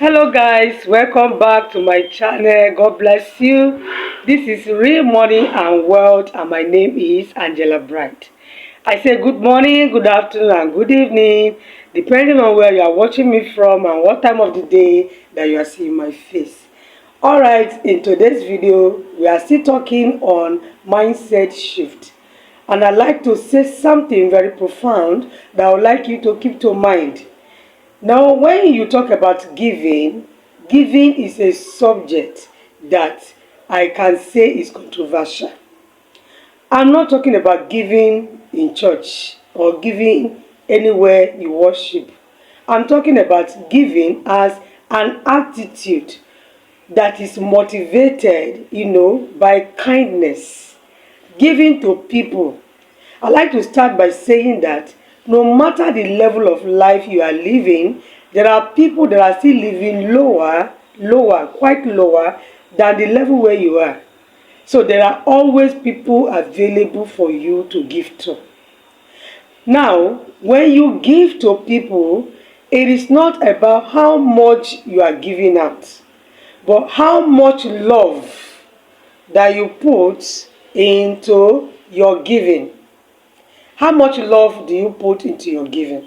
Hello guys, welcome back to my channel. God bless you. This is Real Money and Wealth and my name is Angela Bright. I say good morning, good afternoon and good evening depending on where you are watching me from and what time of the day that you are seeing my face. Alright, in today's video we are still talking on mindset shift. And I'd like to say something very profound that I would like you to keep to mind. Now, when you talk about giving, giving is a subject that I can say is controversial. I'm not talking about giving in church or giving anywhere you worship. I'm talking about giving as an attitude that is motivated, by kindness, giving to people. I like to start by saying that no matter the level of life you are living, there are people that are still living quite lower than the level where you are. So there are always people available for you to give to. Now, when you give to people, it is not about how much you are giving out, but how much love that you put into your giving. How much love do you put into your giving?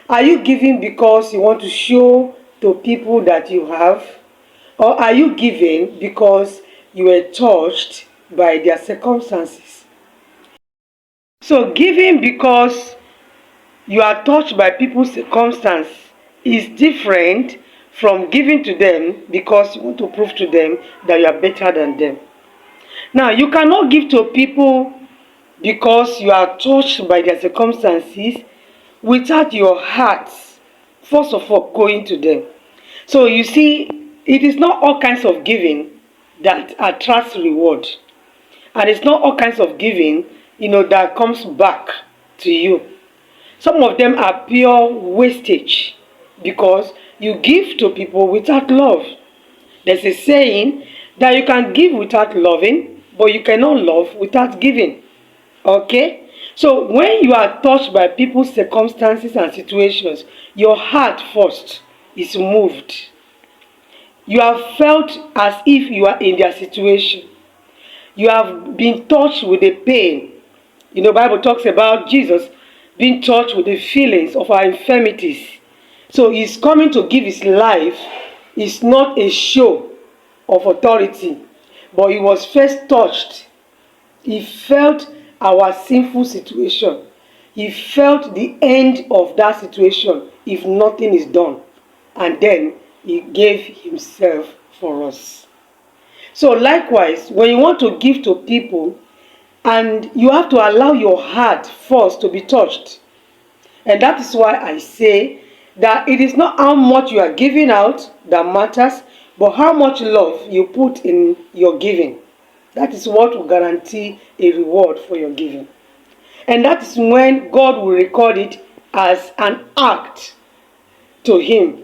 Are you giving because you want to show to people that you have? Or are you giving because you were touched by their circumstances? So giving because you are touched by people's circumstance is different from giving to them because you want to prove to them that you are better than them. Now, you cannot give to people because you are touched by their circumstances without your heart, first of all, going to them. So you see, it is not all kinds of giving that attracts reward. And it's not all kinds of giving, that comes back to you. Some of them are pure wastage because you give to people without love. There's a saying that you can give without loving, but you cannot love without giving. Okay? So when you are touched by people's circumstances and situations, your heart first is moved. You have felt as if you are in their situation. You have been touched with the pain. The Bible talks about Jesus being touched with the feelings of our infirmities. So he's coming to give his life. It's not a show of authority, but he was first touched. He felt our sinful situation. He felt the end of that situation if nothing is done. And then he gave himself for us. So likewise, when you want to give to people, and you have to allow your heart first to be touched. And that is why I say that it is not how much you are giving out that matters, but how much love you put in your giving. That is what will guarantee a reward for your giving. And that is when God will record it as an act to him.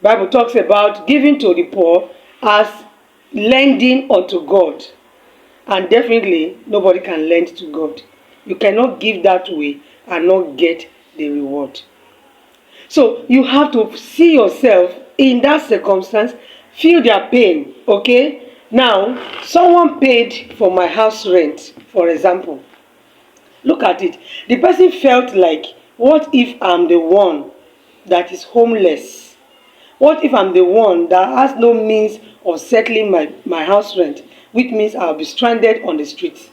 The Bible talks about giving to the poor as lending unto God. And definitely nobody can lend to God. You cannot give that way and not get the reward. So you have to see yourself in that circumstance, feel their pain, okay? Now, someone paid for my house rent, for example. Look at it. The person felt like, what if I'm the one that is homeless? What if I'm the one that has no means of settling my house rent, which means I'll be stranded on the streets?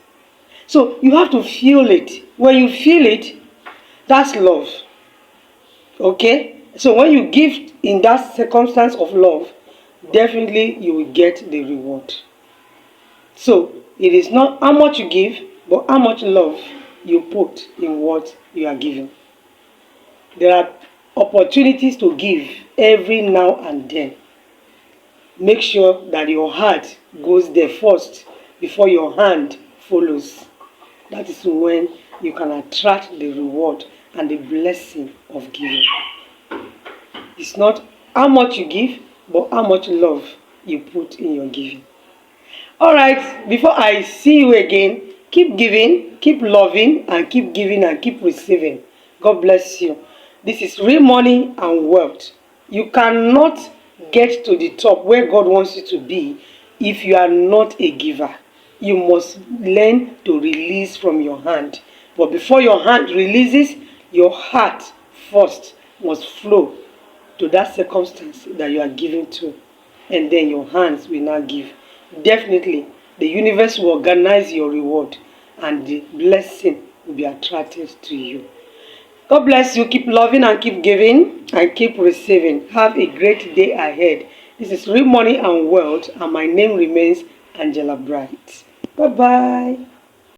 So you have to feel it. When you feel it, that's love. Okay? So when you give in that circumstance of love, definitely you will get the reward. So it is not how much you give, but how much love you put in what you are giving. There are opportunities to give every now and then. Make sure that your heart goes there first before your hand follows. That is when you can attract the reward and the blessing of giving. It's not how much you give, but how much love you put in your giving. Alright, before I see you again, keep giving, keep loving, and keep giving and keep receiving. God bless you. This is Real Money and Wealth. You cannot get to the top where God wants you to be if you are not a giver. You must learn to release from your hand. But before your hand releases, your heart first must flow to that circumstance that you are giving to. And then your hands will now give. Definitely, the universe will organize your reward and the blessing will be attracted to you. God bless you. Keep loving and keep giving and keep receiving. Have a great day ahead. This is Real Money and Wealth, and my name remains Angela Bright. Bye bye.